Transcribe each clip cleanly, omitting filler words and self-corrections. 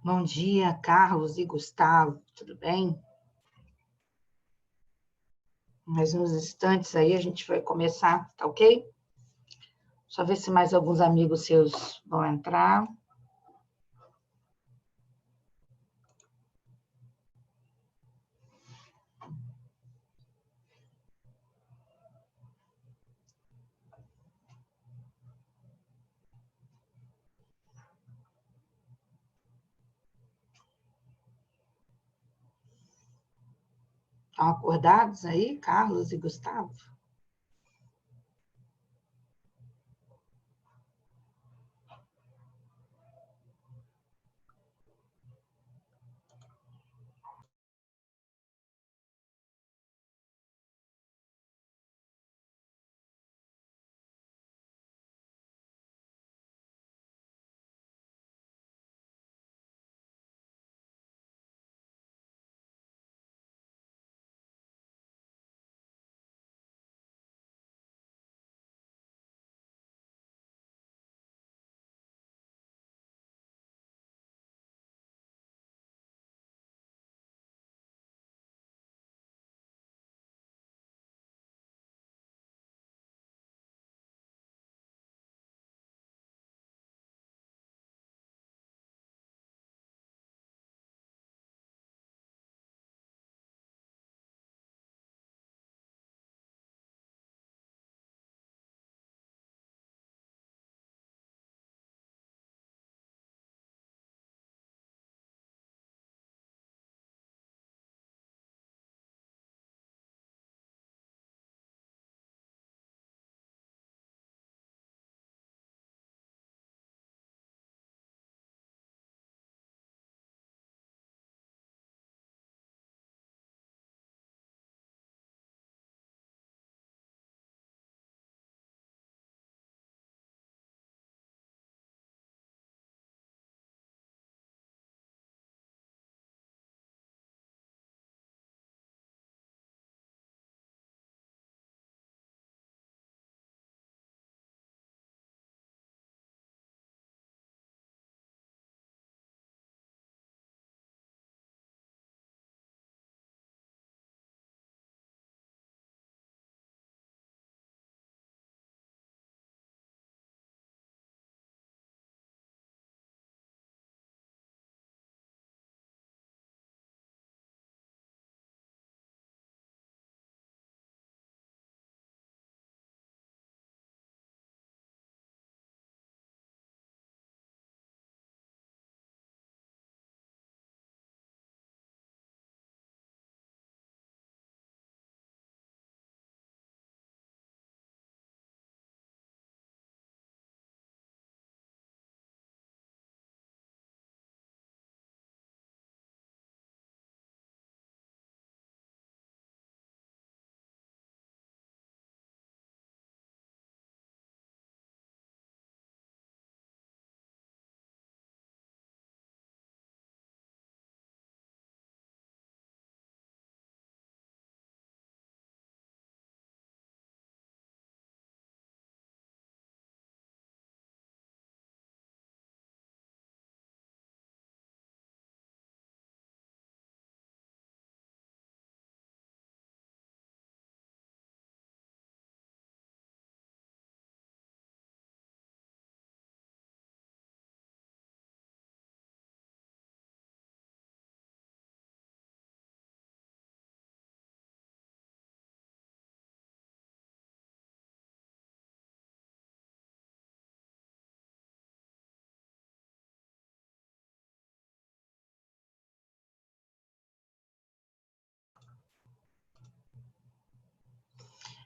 Bom dia, Carlos e Gustavo, tudo bem? Mais uns instantes aí a gente vai começar, tá ok? Só ver se mais alguns amigos seus vão entrar. Estão acordados aí, Carlos e Gustavo?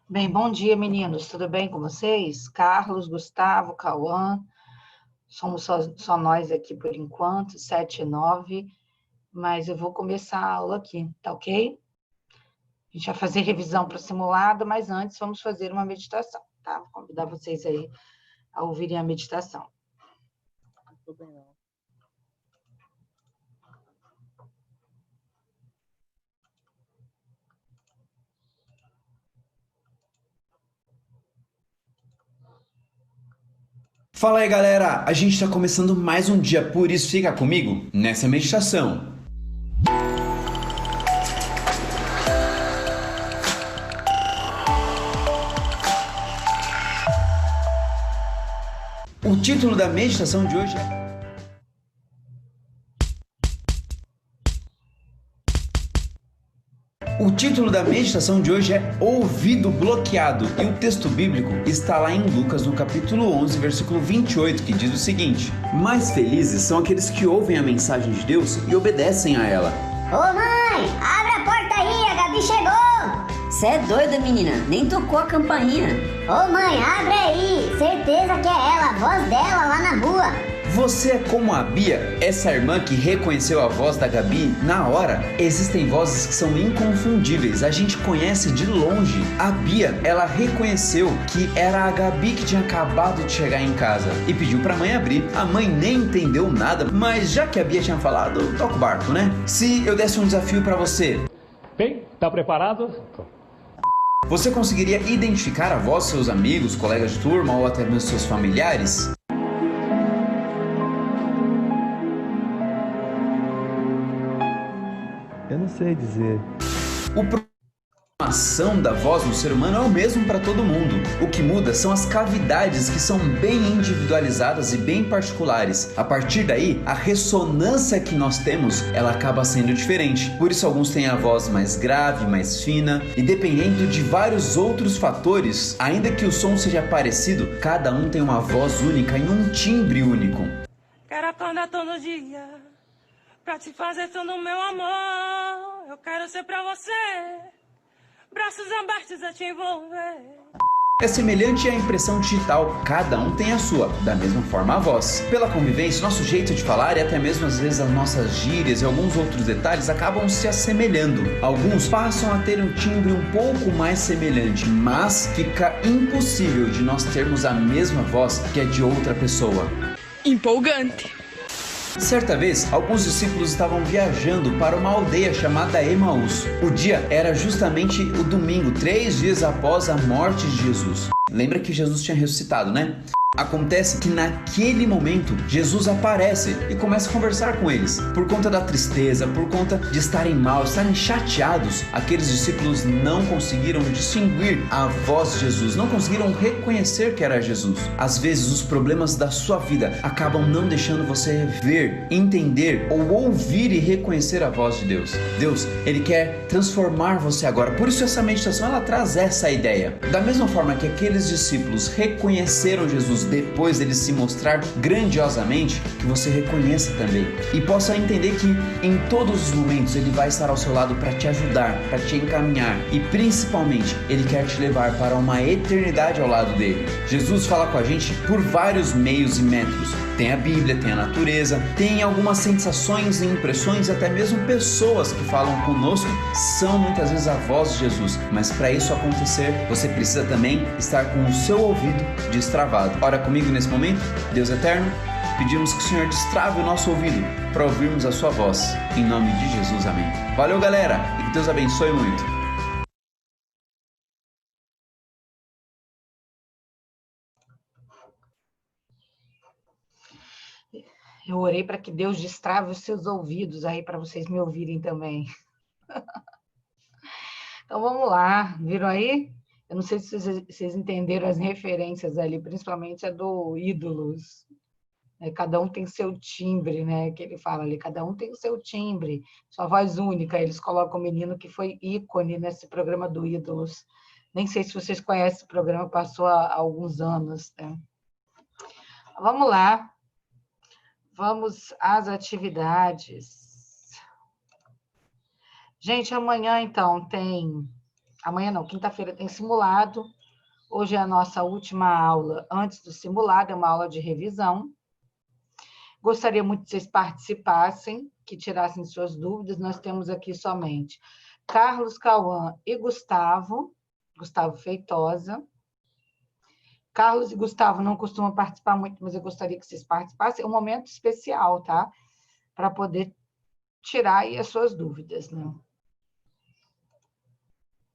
Bem, bom dia, meninos. Tudo bem com vocês? Carlos, Gustavo, Cauã. Somos só nós aqui por enquanto, 7 e 9, mas eu vou começar a aula aqui, tá ok? A gente vai fazer revisão para o simulado, mas antes vamos fazer uma meditação, tá? Vou convidar vocês aí a ouvirem a meditação. Tudo bem, não. Fala aí, galera! A gente está começando mais um dia, por isso fica comigo nessa meditação. O título da meditação de hoje é Ouvido Bloqueado, e o texto bíblico está lá em Lucas, no capítulo 11, versículo 28, que diz o seguinte: Mais felizes são aqueles que ouvem a mensagem de Deus e obedecem a ela. Ô mãe, abre a porta aí, a Gabi chegou! Cê é doida, menina, nem tocou a campainha. Ô mãe, abre aí, certeza que é ela, a voz dela lá na rua. Você é como a Bia, essa irmã que reconheceu a voz da Gabi na hora. Existem vozes que são inconfundíveis, a gente conhece de longe. A Bia, ela reconheceu que era a Gabi que tinha acabado de chegar em casa e pediu pra mãe abrir. A mãe nem entendeu nada, mas já que a Bia tinha falado, toca o barco, né? Se eu desse um desafio pra você... Bem, tá preparado? Você conseguiria identificar a voz dos seus amigos, colegas de turma ou até mesmo seus familiares? Eu não sei dizer. A ação da voz no ser humano é o mesmo para todo mundo. O que muda são as cavidades, que são bem individualizadas e bem particulares. A partir daí, a ressonância que nós temos, ela acaba sendo diferente. Por isso alguns têm a voz mais grave, mais fina, e dependendo de vários outros fatores, ainda que o som seja parecido, cada um tem uma voz única e um timbre único. Quero acordar todo dia pra te fazer todo o meu amor. Eu quero ser pra você, braços abertos a te envolver. É semelhante à impressão digital, cada um tem a sua, da mesma forma a voz. Pela convivência, nosso jeito de falar e até mesmo às vezes as nossas gírias e alguns outros detalhes acabam se assemelhando. Alguns passam a ter um timbre um pouco mais semelhante, mas fica impossível de nós termos a mesma voz que a de outra pessoa. Empolgante. Certa vez, alguns discípulos estavam viajando para uma aldeia chamada Emaús. O dia era justamente o domingo, 3 dias após a morte de Jesus. Lembra que Jesus tinha ressuscitado, né? Acontece que naquele momento Jesus aparece e começa a conversar com eles. Por conta da tristeza, por conta de estarem mal, estarem chateados, aqueles discípulos não conseguiram distinguir a voz de Jesus, não conseguiram reconhecer que era Jesus. Às vezes os problemas da sua vida acabam não deixando você ver, entender ou ouvir e reconhecer a voz de Deus. Deus, Ele quer transformar você agora. Por isso essa meditação, ela traz essa ideia. Da mesma forma que aqueles discípulos reconheceram Jesus depois dele se mostrar grandiosamente, que você reconheça também e possa entender que em todos os momentos Ele vai estar ao seu lado para te ajudar, para te encaminhar e principalmente Ele quer te levar para uma eternidade ao lado dele. Jesus fala com a gente por vários meios e métodos. Tem a Bíblia, tem a natureza, tem algumas sensações e impressões, até mesmo pessoas que falam conosco são muitas vezes a voz de Jesus. Mas para isso acontecer, você precisa também estar com o seu ouvido destravado. Ora comigo nesse momento. Deus eterno, pedimos que o Senhor destrave o nosso ouvido para ouvirmos a sua voz. Em nome de Jesus, amém. Valeu, galera, e que Deus abençoe muito. Eu orei para que Deus destrave os seus ouvidos aí para vocês me ouvirem também. Então vamos lá, viram aí? Eu não sei se vocês entenderam as referências ali, principalmente a do Ídolos. Cada um tem seu timbre, né? Que ele fala ali, cada um tem o seu timbre, sua voz única. Eles colocam o menino que foi ícone nesse programa do Ídolos. Nem sei se vocês conhecem o programa, passou há alguns anos, né? Vamos lá. Vamos às atividades. Gente, amanhã, então, tem... Amanhã não, quinta-feira tem simulado. Hoje é a nossa última aula antes do simulado, é uma aula de revisão. Gostaria muito que vocês participassem, que tirassem suas dúvidas. Nós temos aqui somente Carlos, Cauã e Gustavo Feitosa. Carlos e Gustavo não costumam participar muito, mas eu gostaria que vocês participassem. É um momento especial, tá? Para poder tirar aí as suas dúvidas, né?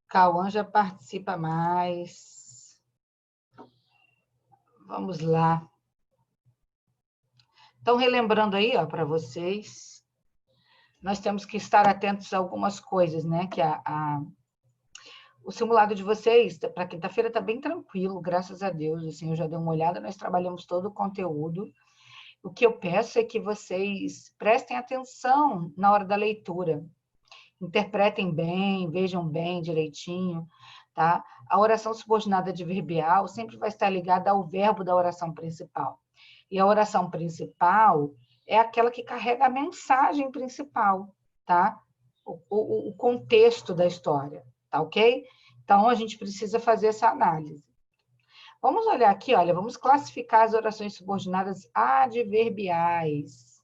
Cauã já participa mais. Vamos lá. Então, relembrando aí, ó, para vocês, nós temos que estar atentos a algumas coisas, né? Que o simulado de vocês, para quinta-feira, está bem tranquilo, graças a Deus. Assim, eu já dei uma olhada, nós trabalhamos todo o conteúdo. O que eu peço é que vocês prestem atenção na hora da leitura. Interpretem bem, vejam bem, direitinho, tá? A oração subordinada adverbial sempre vai estar ligada ao verbo da oração principal. E a oração principal é aquela que carrega a mensagem principal, tá? O contexto da história, tá ok? Então, a gente precisa fazer essa análise. Vamos olhar aqui, olha, vamos classificar as orações subordinadas adverbiais.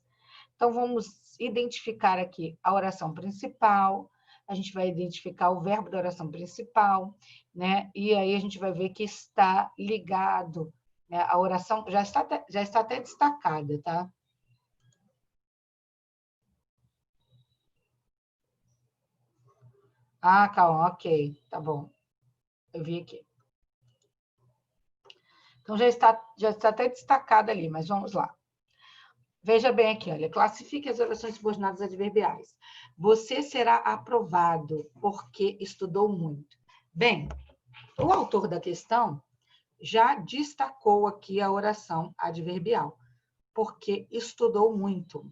Então, vamos identificar aqui a oração principal, a gente vai identificar o verbo da oração principal, né? E aí a gente vai ver que está ligado, né? A oração já está até destacada, tá? Ah, calma, ok, tá bom. Eu vi aqui. Então, já está até destacada ali, mas vamos lá. Veja bem aqui, olha, classifique as orações subordinadas adverbiais. Você será aprovado porque estudou muito. Bem, o autor da questão já destacou aqui a oração adverbial, porque estudou muito.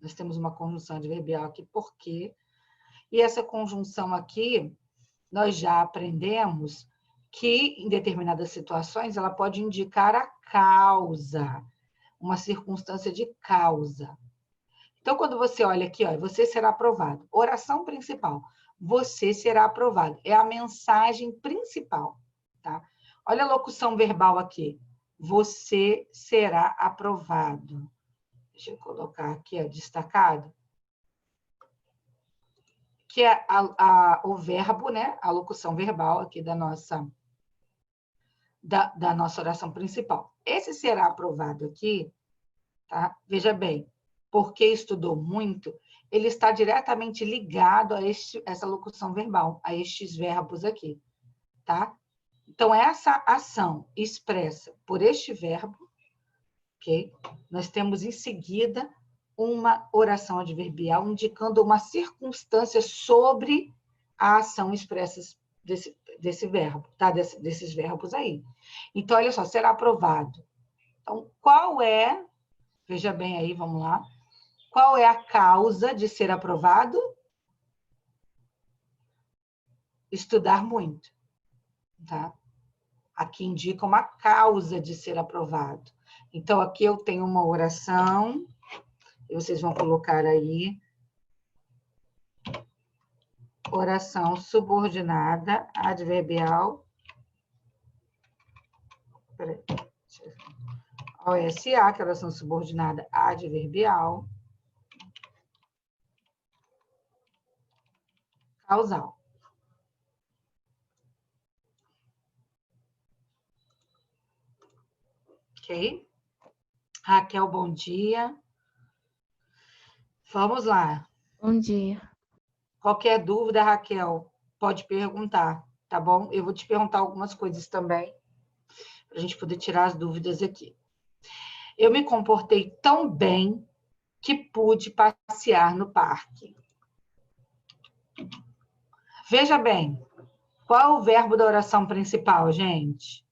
Nós temos uma conjunção adverbial aqui, porque, e essa conjunção aqui, nós já aprendemos que, em determinadas situações, ela pode indicar a causa, uma circunstância de causa. Então, quando você olha aqui, ó, você será aprovado. Oração principal, você será aprovado. É a mensagem principal, tá? Olha a locução verbal aqui. Você será aprovado. Deixa eu colocar aqui, ó, destacado. Que é o verbo, né? A locução verbal aqui da nossa oração principal. Esse será aprovado aqui, tá? Veja bem, porque estudou muito, ele está diretamente ligado a essa locução verbal, a estes verbos aqui, tá? Então, essa ação expressa por este verbo, ok? Nós temos em seguida uma oração adverbial indicando uma circunstância sobre a ação expressa desse verbo, tá? Desses verbos aí. Então, olha só, será aprovado. Então, qual é, veja bem aí, vamos lá, qual é a causa de ser aprovado? Estudar muito, tá? Aqui indica uma causa de ser aprovado. Então, aqui eu tenho uma oração, e vocês vão colocar aí, oração subordinada, adverbial, OSA, que é oração subordinada adverbial, causal. Ok? Raquel, bom dia. Vamos lá. Bom dia. Qualquer dúvida, Raquel, pode perguntar, tá bom? Eu vou te perguntar algumas coisas também, para a gente poder tirar as dúvidas aqui. Eu me comportei tão bem que pude passear no parque. Veja bem, qual é o verbo da oração principal, gente?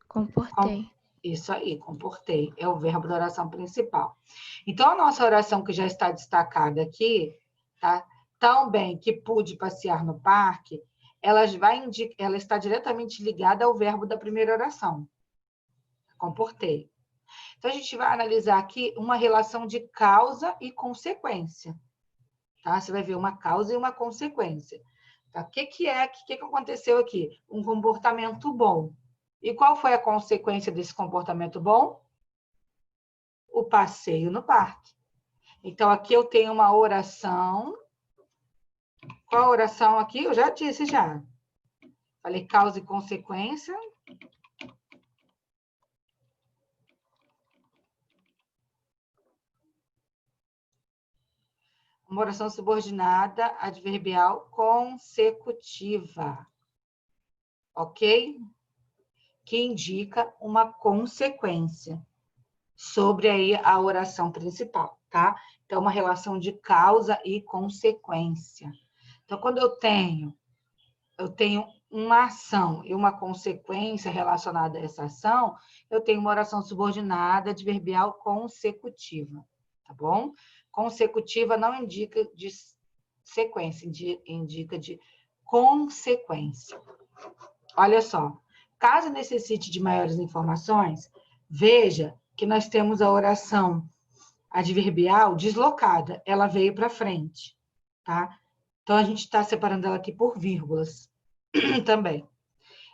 Comportei. Isso aí, comportei. É o verbo da oração principal. Então, a nossa oração que já está destacada aqui, tá? Tão bem que pude passear no parque, ela está diretamente ligada ao verbo da primeira oração. Comportei. Então, a gente vai analisar aqui uma relação de causa e consequência. Tá? Você vai ver uma causa e uma consequência. Tá? O que aconteceu aqui? Um comportamento bom. E qual foi a consequência desse comportamento bom? O passeio no parque. Então, aqui eu tenho uma oração. Qual a oração aqui? Eu já disse já. Falei causa e consequência. Uma oração subordinada adverbial consecutiva. Ok? que indica uma consequência sobre aí a oração principal, tá? Então, uma relação de causa e consequência. Então, quando eu tenho uma ação e uma consequência relacionada a essa ação, eu tenho uma oração subordinada adverbial consecutiva, tá bom? Consecutiva não indica de sequência, indica de consequência. Olha só, caso necessite de maiores informações, veja que nós temos a oração adverbial deslocada, ela veio para frente, tá? Então, a gente está separando ela aqui por vírgulas também.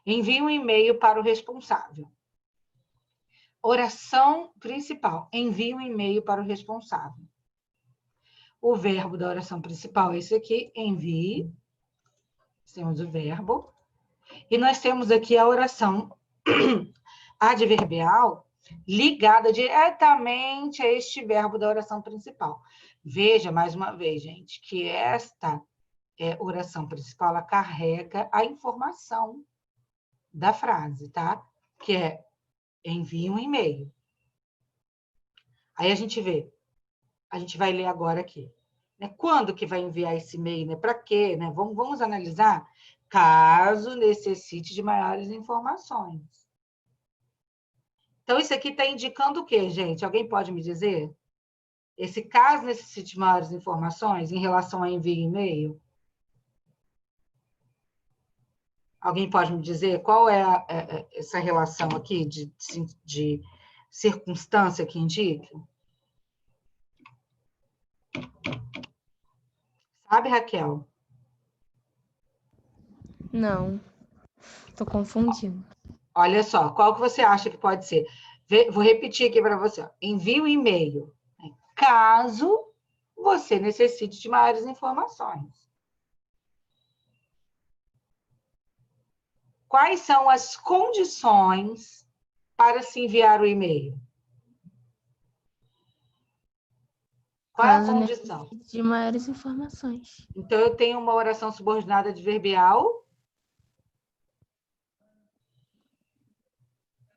Envie um e-mail para o responsável. Oração principal. Envie um e-mail para o responsável. O verbo da oração principal é esse aqui, envie. Temos o verbo. E nós temos aqui a oração adverbial ligada diretamente a este verbo da oração principal. Veja, mais uma vez, gente, que esta oração principal, ela carrega a informação da frase, tá? Que é, envie um e-mail. Aí a gente vai ler agora aqui. Né? Quando que vai enviar esse e-mail? Né? Para quê? Né? Vamos analisar caso necessite de maiores informações. Então, isso aqui está indicando o quê, gente? Alguém pode me dizer? Esse caso necessite de maiores informações em relação a envio e-mail? Alguém pode me dizer qual é essa relação aqui de circunstância que indica? Sabe, Raquel? Não, tô confundindo. Olha só, qual que você acha que pode ser? Vou repetir aqui para você. Envie um e-mail, né? Caso você necessite de maiores informações. Quais são as condições para se enviar o e-mail? Qual é a condição? Necessite de maiores informações. Então, eu tenho uma oração subordinada adverbial.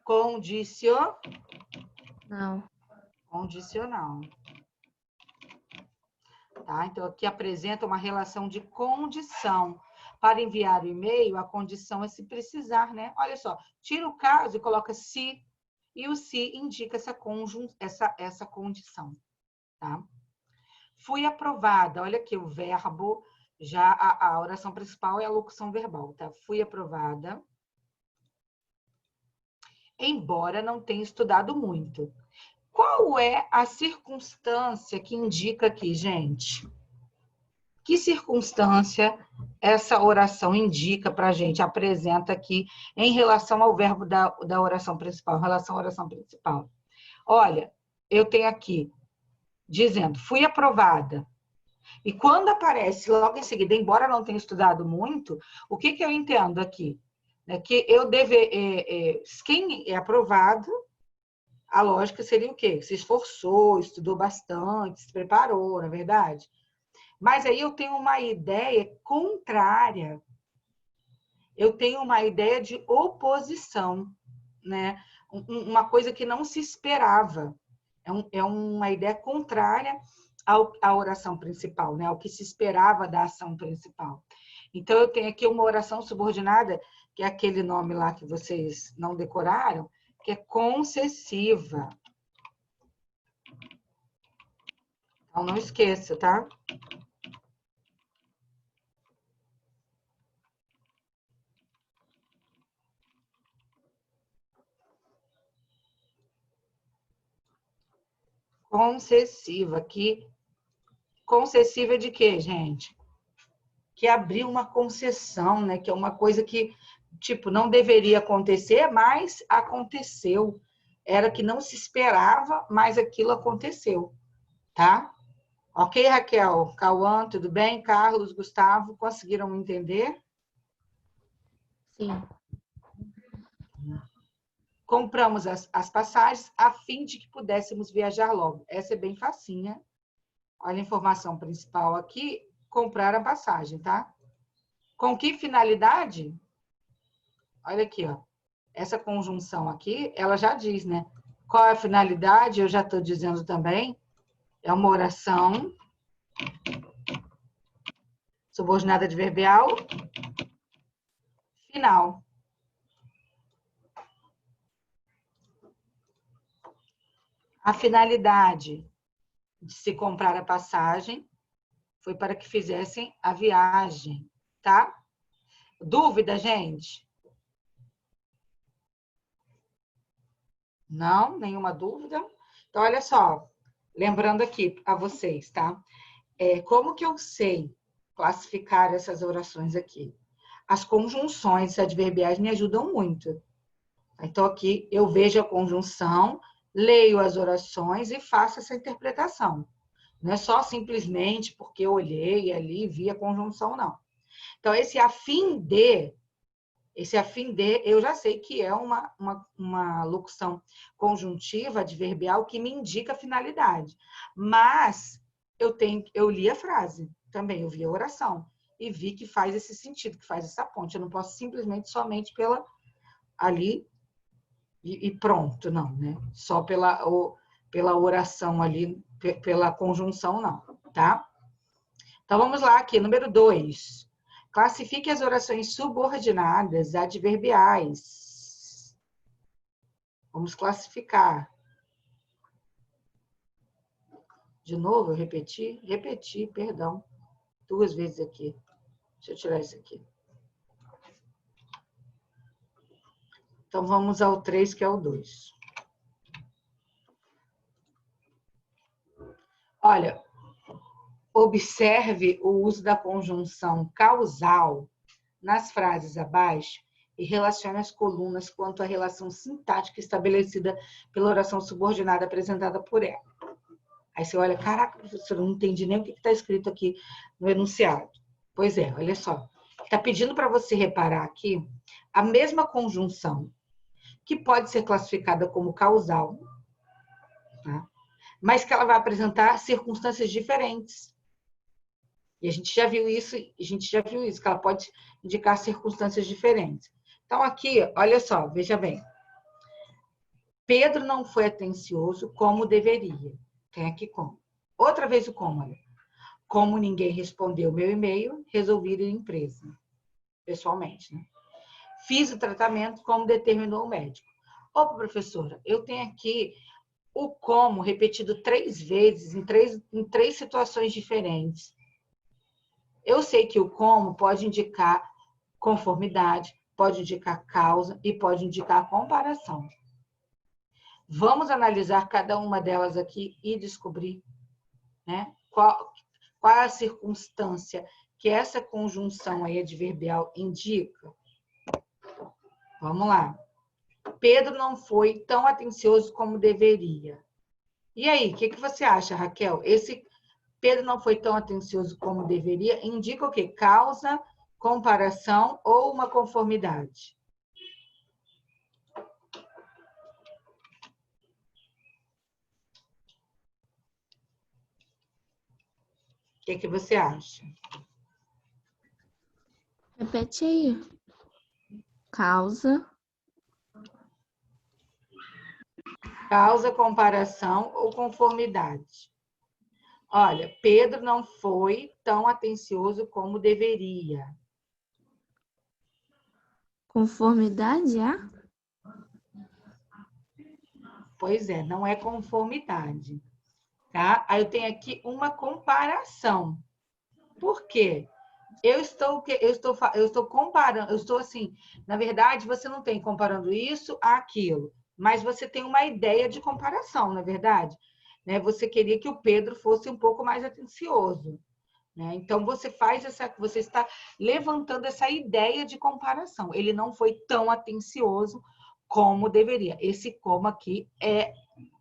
Condicional. Tá? Então, aqui apresenta uma relação de condição. Para enviar o e-mail, a condição é se precisar, né? Olha só, tira o caso e coloca se, e o se indica essa condição, tá? Fui aprovada, olha aqui o verbo, já a oração principal é a locução verbal, tá? Fui aprovada, embora não tenha estudado muito. Qual é a circunstância que indica aqui, gente? Que circunstância essa oração indica para a gente, apresenta aqui em relação ao verbo da oração principal, em relação à oração principal? Olha, eu tenho aqui, dizendo, fui aprovada. E quando aparece logo em seguida, embora não tenha estudado muito, o que eu entendo aqui? É que eu quem é aprovado, a lógica seria o quê? Se esforçou, estudou bastante, se preparou, não é verdade? Mas aí eu tenho uma ideia contrária. Eu tenho uma ideia de oposição, né? Uma coisa que não se esperava. É uma ideia contrária à oração principal, né? Ao que se esperava da ação principal. Então, eu tenho aqui uma oração subordinada, que é aquele nome lá que vocês não decoraram, que é concessiva. Então, não esqueça, tá? Concessiva, que concessiva de quê, gente? Que abriu uma concessão, né? Que é uma coisa que, tipo, não deveria acontecer, mas aconteceu. Era que não se esperava, mas aquilo aconteceu, tá? Ok, Raquel? Cauã, tudo bem? Carlos, Gustavo, conseguiram entender? Sim. Compramos as passagens a fim de que pudéssemos viajar logo. Essa é bem facinha. Olha a informação principal aqui, comprar a passagem, tá? Com que finalidade? Olha aqui, ó. essa conjunção aqui, ela já diz, né? Qual é a finalidade? Eu já estou dizendo também. É uma oração subordinada adverbial final. A finalidade de se comprar a passagem foi para que fizessem a viagem, tá? Dúvida, gente? Não? Nenhuma dúvida? Então, olha só. Lembrando aqui a vocês, tá? Como que eu sei classificar essas orações aqui? As conjunções adverbiais me ajudam muito. Então, aqui eu vejo a conjunção, leio as orações e faço essa interpretação. Não é só simplesmente porque eu olhei ali e vi a conjunção, não. Então, esse a fim de, eu já sei que é uma locução conjuntiva adverbial que me indica a finalidade. Mas eu li a frase também, eu vi a oração e vi que faz esse sentido, que faz essa ponte. Eu não posso simplesmente somente pela ali e pronto, não, né? Só pela oração ali, pela conjunção, não, tá? Então, vamos lá aqui, número 2. Classifique as orações subordinadas adverbiais. Vamos classificar. De novo, eu repeti, perdão. 2 vezes aqui. Deixa eu tirar isso aqui. Então, vamos ao 3, que é o 2. Olha, observe o uso da conjunção causal nas frases abaixo e relacione as colunas quanto à relação sintática estabelecida pela oração subordinada apresentada por ela. Aí você olha, caraca, professora, eu não entendi nem o que está escrito aqui no enunciado. Pois é, olha só. Está pedindo para você reparar aqui a mesma conjunção, que pode ser classificada como causal, tá? Mas que ela vai apresentar circunstâncias diferentes. E a gente já viu isso, que ela pode indicar circunstâncias diferentes. Então, aqui, olha só, veja bem. Pedro não foi atencioso como deveria. Tem aqui como. Outra vez o como, olha. Como ninguém respondeu meu e-mail, resolvi ir à empresa. Pessoalmente, né? Fiz o tratamento como determinou o médico. Opa, professora, eu tenho aqui o como repetido 3 vezes em três situações diferentes. Eu sei que o como pode indicar conformidade, pode indicar causa e pode indicar comparação. Vamos analisar cada uma delas aqui e descobrir, né, qual é a circunstância que essa conjunção aí adverbial indica. Vamos lá. Pedro não foi tão atencioso como deveria. E aí, o que você acha, Raquel? Esse Pedro não foi tão atencioso como deveria indica o quê? Causa, comparação ou uma conformidade? O que você acha? Repete aí. Causa. Causa, comparação ou conformidade? Olha, Pedro não foi tão atencioso como deveria. Conformidade, é? Pois é, não é conformidade. Tá? Aí eu tenho aqui uma comparação. Por quê? Eu estou comparando, eu estou assim, na verdade, você não tem comparando isso àquilo, mas você tem uma ideia de comparação, na verdade. Né? Você queria que o Pedro fosse um pouco mais atencioso. Né? Então, você está levantando essa ideia de comparação. Ele não foi tão atencioso como deveria. Esse como aqui é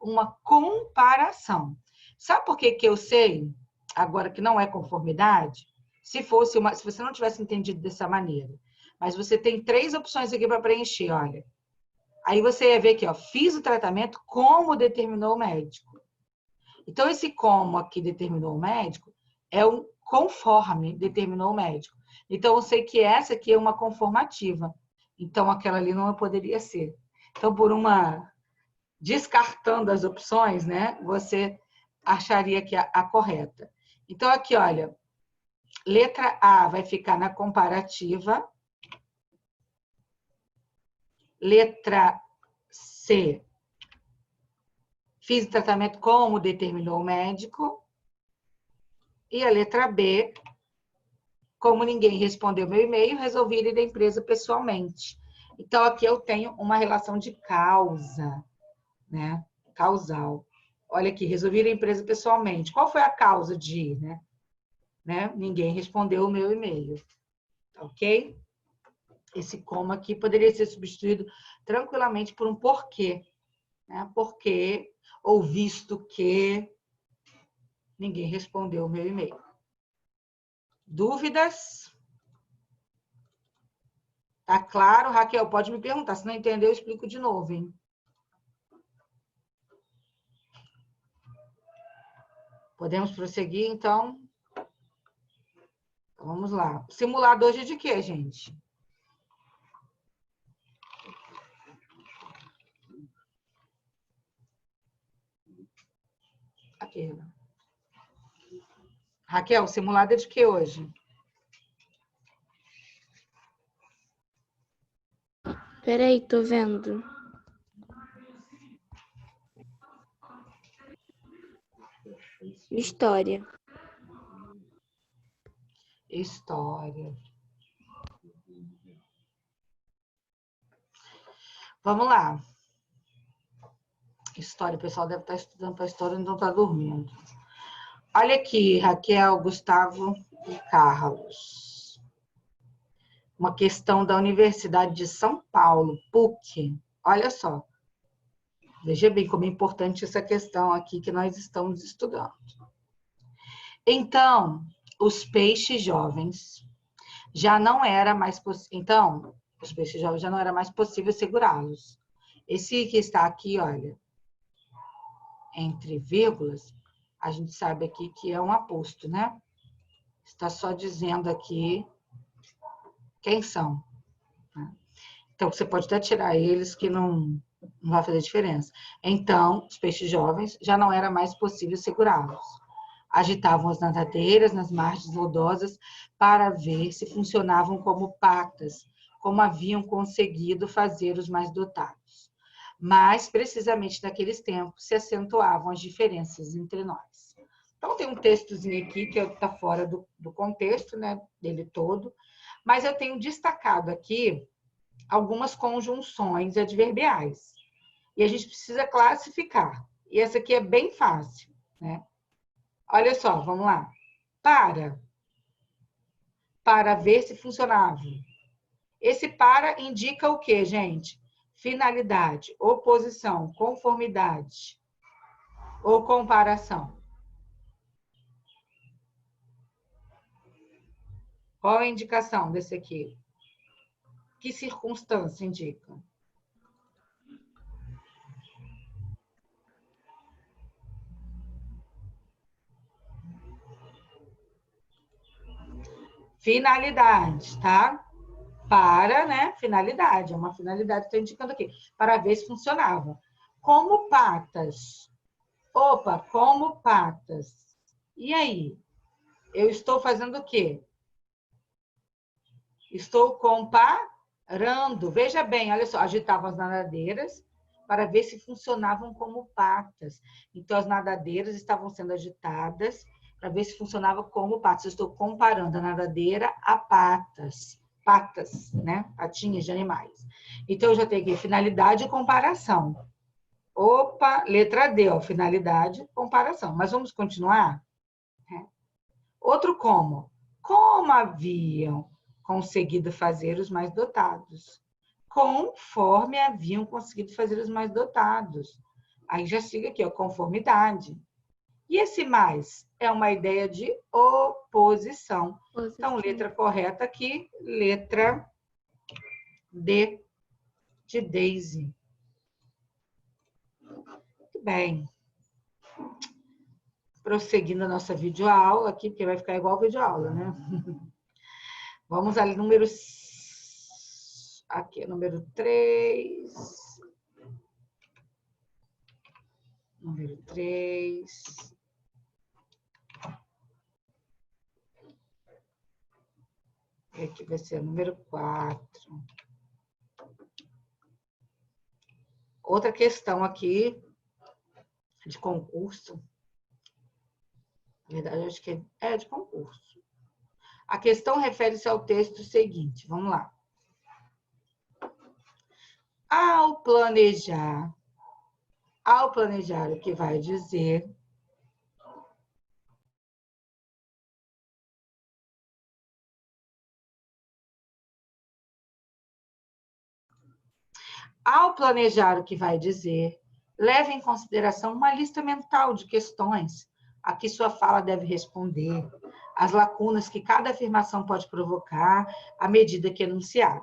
uma comparação. Sabe por que eu sei, agora, que não é conformidade? Se você não tivesse entendido dessa maneira. Mas você tem 3 opções aqui para preencher, olha. Aí você ia ver aqui, ó, fiz o tratamento como determinou o médico. Então, esse como aqui determinou o médico é um conforme determinou o médico. Então, eu sei que essa aqui é uma conformativa. Então, aquela ali não poderia ser. Então, descartando as opções, né, você acharia que a correta. Então, aqui, olha, letra A vai ficar na comparativa. Letra C, fiz o tratamento como determinou o médico. E a letra B, como ninguém respondeu meu e-mail, resolvi ir da empresa pessoalmente. Então, aqui eu tenho uma relação de causa, né? Causal. Olha aqui, resolvi ir à empresa pessoalmente. Qual foi a causa de ir, né? Ninguém respondeu o meu e-mail. Ok? Esse como aqui poderia ser substituído tranquilamente por um porquê, né? Porque, ou visto que, ninguém respondeu o meu e-mail. Dúvidas? Tá claro, Raquel? Pode me perguntar. Se não entender, eu explico de novo, hein? Podemos prosseguir, então? Vamos lá. O simulado hoje é de quê, gente? Aqui. Raquel, o simulado é de quê hoje? Peraí, tô vendo. História. História. Vamos lá. História, o pessoal deve estar estudando para história e não está dormindo. Olha aqui, Raquel, Gustavo e Carlos. Uma questão da Universidade de São Paulo, PUC. Olha só. Veja bem como é importante essa questão aqui que nós estamos estudando. Então, os peixes jovens já não era mais possível. Então, os peixes jovens já não era mais possível segurá-los. Esse que está aqui, olha, entre vírgulas, a gente sabe aqui que é um aposto, né? Está só dizendo aqui quem são. Então, você pode até tirar eles que não vai fazer diferença. Então, os peixes jovens já não era mais possível segurá-los. Agitavam as nadadeiras nas margens lodosas para ver se funcionavam como patas, como haviam conseguido fazer os mais dotados. Mas, precisamente naqueles tempos, se acentuavam as diferenças entre nós. Então, tem um textozinho aqui que está fora do contexto, né, dele todo, mas eu tenho destacado aqui algumas conjunções adverbiais. E a gente precisa classificar. E essa aqui é bem fácil, né? Olha só, vamos lá. Para ver se funcionava. Esse para indica o quê, gente? Finalidade, oposição, conformidade ou comparação. Qual é a indicação desse aqui? Que circunstância indica? Finalidade, tá? Para, né? Finalidade, é uma finalidade que estou indicando aqui, para ver se funcionava. Como patas. Opa, como patas. E aí? Eu estou fazendo o quê? Estou comparando. Veja bem, olha só, agitavam as nadadeiras para ver se funcionavam como patas. Então, as nadadeiras estavam sendo agitadas para ver se funcionava como patas. Eu estou comparando a nadadeira a patas. Patas, né? Patinhas de animais. Então, eu já tenho aqui finalidade e comparação. Opa, letra D, ó, finalidade e comparação. Mas vamos continuar? Outro como. Como haviam conseguido fazer os mais dotados? Conforme haviam conseguido fazer os mais dotados. Aí já chega aqui, ó, conformidade. E esse mais é uma ideia de oposição. Então, letra correta aqui, letra D, de Daisy. Muito bem. Prosseguindo a nossa videoaula aqui, porque vai ficar igual videoaula, né? Vamos ali, número Aqui, número 3. Número 3. E aqui vai ser o número 4. Outra questão aqui de concurso. Na verdade, acho que é de concurso. A questão refere-se ao texto seguinte. Vamos lá. Ao planejar o que vai dizer, leve em consideração uma lista mental de questões a que sua fala deve responder, as lacunas que cada afirmação pode provocar à medida que enunciada,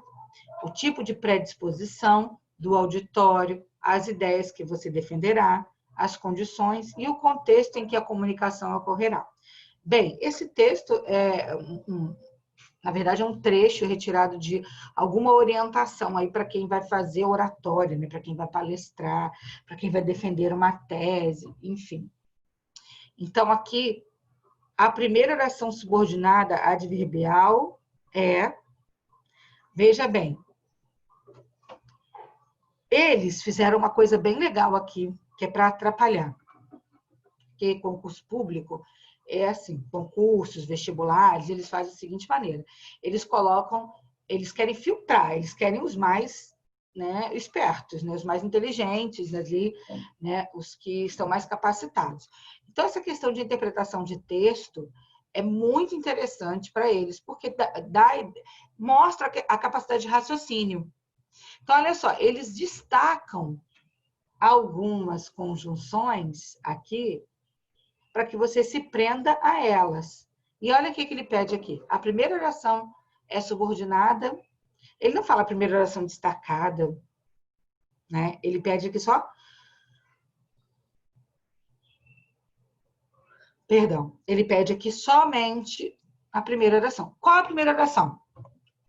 o tipo de predisposição do auditório, as ideias que você defenderá, as condições e o contexto em que a comunicação ocorrerá. Bem, esse texto na verdade, é um trecho retirado de alguma orientação aí para quem vai fazer oratória, né? Para quem vai palestrar, para quem vai defender uma tese, enfim. Então, aqui, a primeira oração subordinada adverbial é, veja bem, eles fizeram uma coisa bem legal aqui, que é para atrapalhar. Porque concurso público é assim, concursos, vestibulares, eles fazem da seguinte maneira. Eles querem filtrar, eles querem os mais, né, espertos, né, os mais inteligentes ali, né, os que estão mais capacitados. Então, essa questão de interpretação de texto é muito interessante para eles, porque mostra a capacidade de raciocínio. Então, olha só, eles destacam algumas conjunções aqui para que você se prenda a elas. E olha o que ele pede aqui. A primeira oração é subordinada. Ele não fala a primeira oração destacada, né? Ele pede aqui só... Perdão. Ele pede aqui somente a primeira oração. Qual a primeira oração?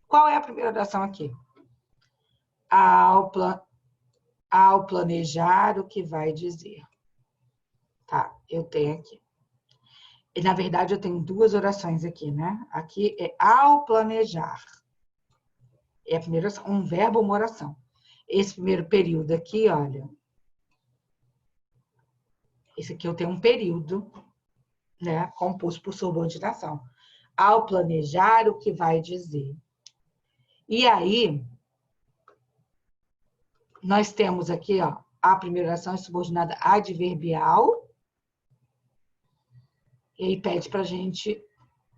Qual é a primeira oração aqui? Ao planejar o que vai dizer. Tá, eu tenho aqui. E, na verdade, eu tenho duas orações aqui, né? Aqui é ao planejar. É a primeira oração, um verbo, uma oração. Esse primeiro período aqui, olha. Esse aqui eu tenho um período, né? Composto por subordinação. Ao planejar o que vai dizer. E aí, nós temos aqui, ó, a primeira oração é subordinada adverbial. E aí pede para a gente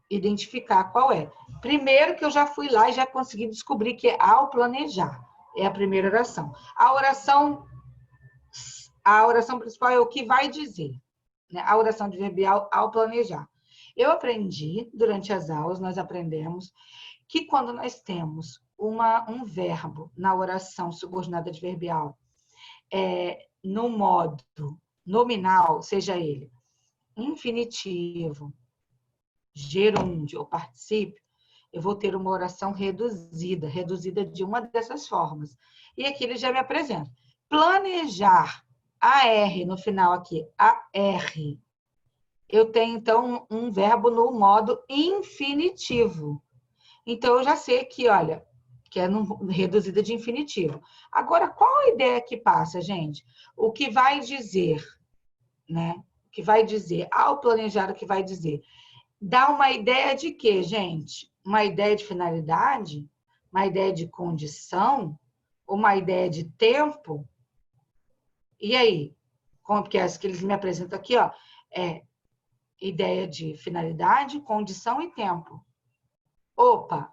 identificar qual é. Primeiro que eu já fui lá e já consegui descobrir que é ao planejar. É a primeira oração. A oração principal é o que vai dizer. Né? A oração adverbial ao planejar. Eu aprendi, durante as aulas, nós aprendemos que quando nós temos um verbo na oração subordinada adverbial, no modo nominal, seja ele infinitivo, gerúndio ou particípio, eu vou ter uma oração reduzida de uma dessas formas. E aqui ele já me apresenta. Planejar, AR no final aqui, AR. Eu tenho, então, um verbo no modo infinitivo. Então, eu já sei que, olha, que é reduzida de infinitivo. Agora, qual a ideia que passa, gente? O que vai dizer, né? Que vai dizer, ao planejar o que vai dizer, dá uma ideia de quê, gente? Uma ideia de finalidade? Uma ideia de condição? Uma ideia de tempo? E aí? Porque as que eles me apresentam aqui, ó, é ideia de finalidade, condição e tempo. Opa!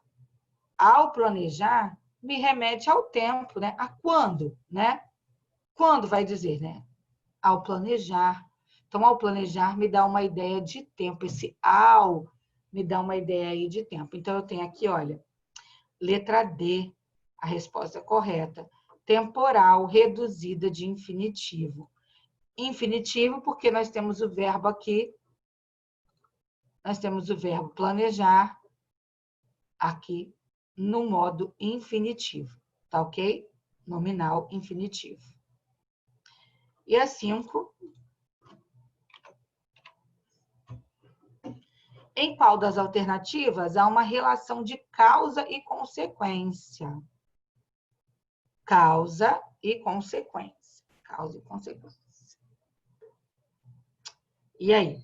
Ao planejar, me remete ao tempo, né? A quando, né? Quando vai dizer, né? Ao planejar. Então, ao planejar, me dá uma ideia de tempo. Esse ao me dá uma ideia aí de tempo. Então, eu tenho aqui, olha, letra D, a resposta correta. Temporal, reduzida de infinitivo. Infinitivo, porque nós temos o verbo aqui, nós temos o verbo planejar aqui no modo infinitivo. tá ok? Nominal infinitivo. E a 5. Em qual das alternativas há uma relação de causa e consequência? Causa e consequência. Causa e consequência. E aí?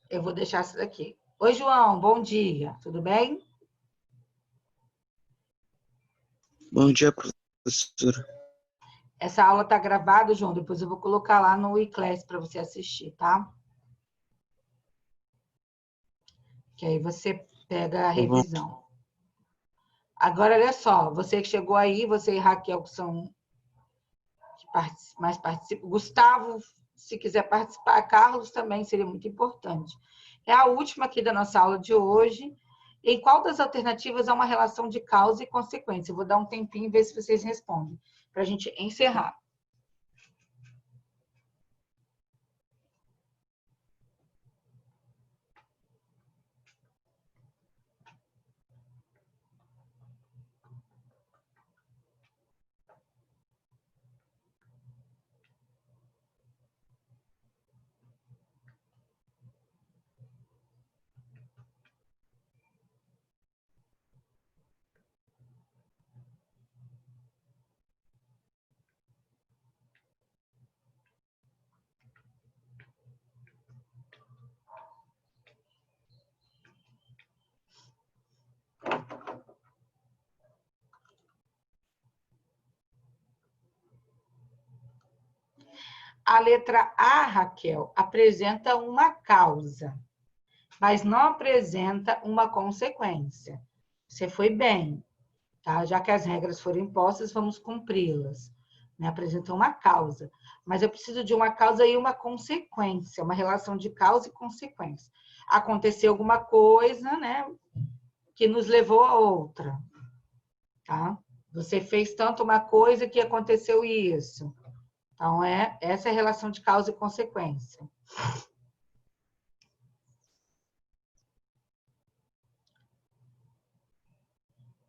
Eu vou deixar isso daqui. Oi, João, bom dia. Tudo bem? Bom dia, professora. Essa aula tá gravada, João. Depois eu vou colocar lá no iClass para você assistir, tá? Que aí você pega a revisão. Agora, olha só. Você que chegou aí, você e Raquel, que são mais participam. Gustavo, se quiser participar. Carlos também seria muito importante. É a última aqui da nossa aula de hoje. Em qual das alternativas há uma relação de causa e consequência? Eu vou dar um tempinho e ver se vocês respondem, para a gente encerrar. A letra A, Raquel, apresenta uma causa, mas não apresenta uma consequência. Você foi bem, tá? Já que as regras foram impostas, vamos cumpri-las. Né? Apresenta uma causa, mas eu preciso de uma causa e uma consequência, uma relação de causa e consequência. Aconteceu alguma coisa, né, que nos levou a outra, tá? Você fez tanto uma coisa que aconteceu isso. Então, essa é a relação de causa e consequência.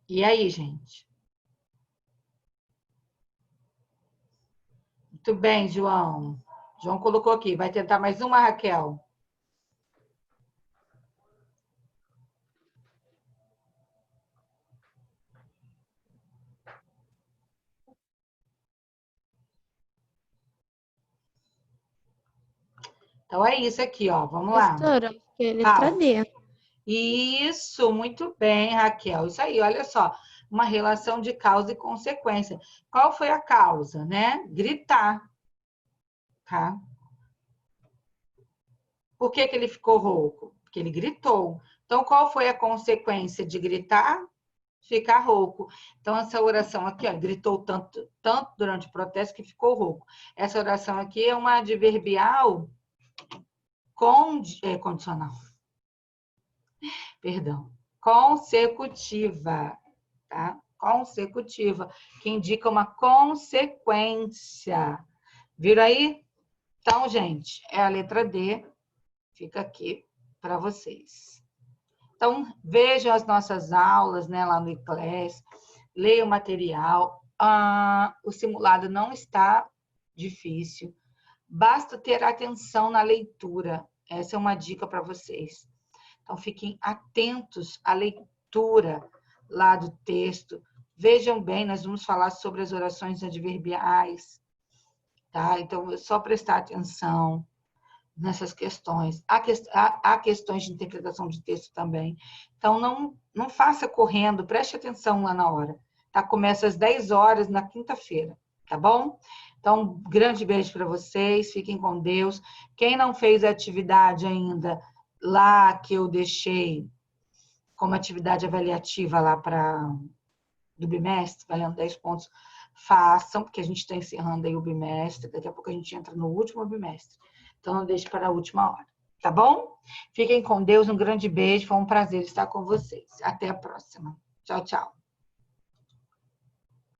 E aí, gente? Muito bem, João. João colocou aqui. Vai tentar mais uma, Raquel? Então, é isso aqui, ó. Vamos lá. Professora, acho que é letra D. Isso, muito bem, Raquel. Isso aí, olha só. Uma relação de causa e consequência. Qual foi a causa, né? Gritar. Tá? Por que que ele ficou rouco? Porque ele gritou. Então, qual foi a consequência de gritar? Ficar rouco. Então, essa oração aqui, ó, gritou tanto durante o protesto que ficou rouco. Essa oração aqui é uma adverbial condicional. Perdão. Consecutiva, tá? Consecutiva, que indica uma consequência. Viram aí? Então, gente, é a letra D. Fica aqui para vocês. Então, vejam as nossas aulas, né, lá no iClass. Leiam o material. O simulado não está difícil. Basta ter atenção na leitura. Essa é uma dica para vocês. Então, fiquem atentos à leitura lá do texto. Vejam bem, nós vamos falar sobre as orações adverbiais, tá? Então, é só prestar atenção nessas questões. Há questões de interpretação de texto também. Então, não faça correndo, preste atenção lá na hora. Tá? Começa às 10 horas na quinta-feira, tá bom? Então, um grande beijo para vocês, fiquem com Deus. Quem não fez a atividade ainda, lá que eu deixei como atividade avaliativa lá do bimestre, valendo 10 pontos, façam, porque a gente está encerrando aí o bimestre, daqui a pouco a gente entra no último bimestre. Então, não deixe para a última hora, tá bom? Fiquem com Deus, um grande beijo, foi um prazer estar com vocês. Até a próxima. Tchau, tchau.